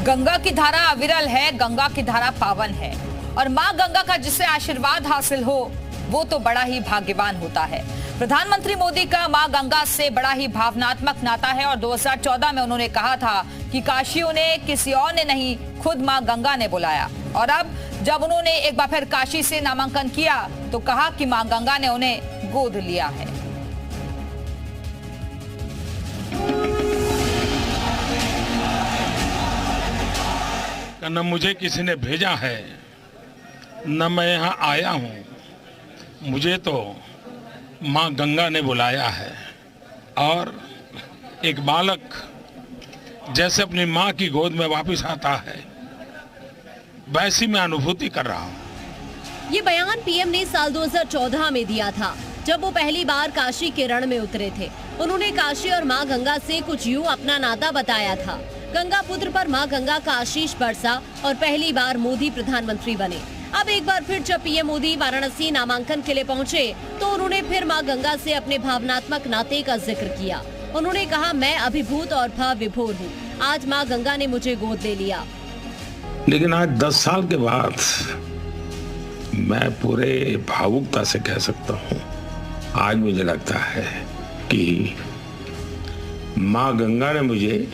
गंगा की धारा अविरल है, गंगा की धारा पावन है और मां गंगा का जिसे आशीर्वाद हासिल हो वो तो बड़ा ही भाग्यवान होता है। प्रधानमंत्री मोदी का मां गंगा से बड़ा ही भावनात्मक नाता है और 2014 में उन्होंने कहा था कि काशी उन्हें किसी और ने नहीं, खुद मां गंगा ने बुलाया। और अब जब उन्होंने एक बार फिर काशी से नामांकन किया तो कहा कि मां गंगा ने उन्हें गोद लिया है। न मुझे किसी ने भेजा है, न मैं यहाँ आया हूँ, मुझे तो माँ गंगा ने बुलाया है। और एक बालक जैसे अपनी माँ की गोद में वापस आता है, वैसी मैं अनुभूति कर रहा हूँ। ये बयान पीएम ने साल 2014 में दिया था, जब वो पहली बार काशी के रण में उतरे थे। उन्होंने काशी और माँ गंगा से कुछ यूं अपना नाता बताया था। गंगा पुत्र पर मां गंगा का आशीष बरसा और पहली बार मोदी प्रधानमंत्री बने। अब एक बार फिर जब पीएम मोदी वाराणसी नामांकन के लिए पहुंचे तो उन्होंने फिर मां गंगा से अपने भावनात्मक नाते का जिक्र किया। उन्होंने कहा, मैं अभिभूत और भाव विभोर हूँ, आज मां गंगा ने मुझे गोद ले लिया। लेकिन आज 10 साल के बाद मैं पूरे भावुकता से कह सकता हूँ, आज मुझे लगता है कि मां गंगा ने मुझे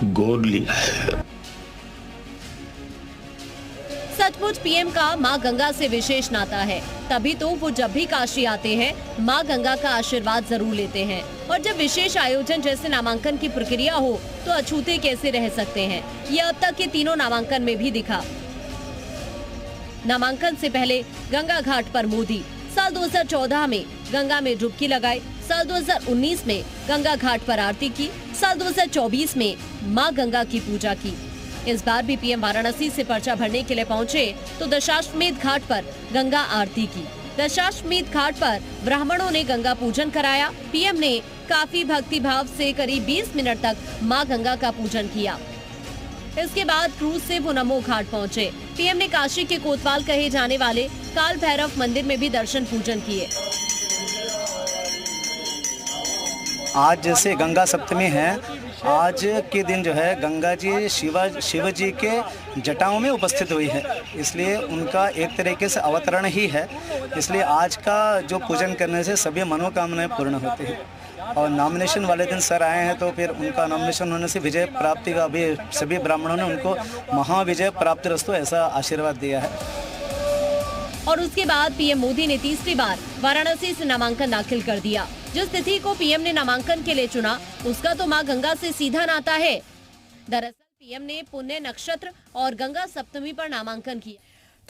गोद लिया है। सचमुच पीएम का मां गंगा से विशेष नाता है, तभी तो वो जब भी काशी आते हैं मां गंगा का आशीर्वाद जरूर लेते हैं। और जब विशेष आयोजन जैसे नामांकन की प्रक्रिया हो तो अछूते कैसे रह सकते हैं। ये अब तक के तीनों नामांकन में भी दिखा। नामांकन से पहले गंगा घाट पर मोदी, साल 2014 में गंगा में डुबकी लगाई, साल 2019 में गंगा घाट पर आरती की, साल 2024 में मां गंगा की पूजा की। इस बार भी पीएम वाराणसी से पर्चा भरने के लिए पहुंचे तो दशाश्वमेध घाट पर गंगा आरती की। दशाश्वमेध घाट पर ब्राह्मणों ने गंगा पूजन कराया। पीएम ने काफी भक्ति भाव से करीब 20 मिनट तक मां गंगा का पूजन किया। इसके बाद क्रूज से वो नमो घाट पहुंचे। पीएम ने काशी के कोतवाल कहे जाने वाले काल भैरव मंदिर में भी दर्शन पूजन किए। आज जैसे गंगा सप्तमी है, आज के दिन जो है गंगा जी शिव जी के जटाओं में उपस्थित हुई है, इसलिए उनका एक तरीके से अवतरण ही है। इसलिए आज का जो पूजन करने से सभी मनोकामनाएं पूर्ण होती हैं। और नॉमिनेशन वाले दिन सर आए हैं तो फिर उनका नॉमिनेशन होने से विजय प्राप्ति का भी सभी ब्राह्मणों ने उनको महाविजय प्राप्ति रस्तु ऐसा आशीर्वाद दिया है। और उसके बाद पीएम मोदी ने तीसरी बार वाराणसी से नामांकन दाखिल कर दिया। जिस तिथि को पीएम ने नामांकन के लिए चुना उसका तो मां गंगा से सीधा नाता है। दरअसल पीएम ने पुण्य नक्षत्र और गंगा सप्तमी पर नामांकन किया।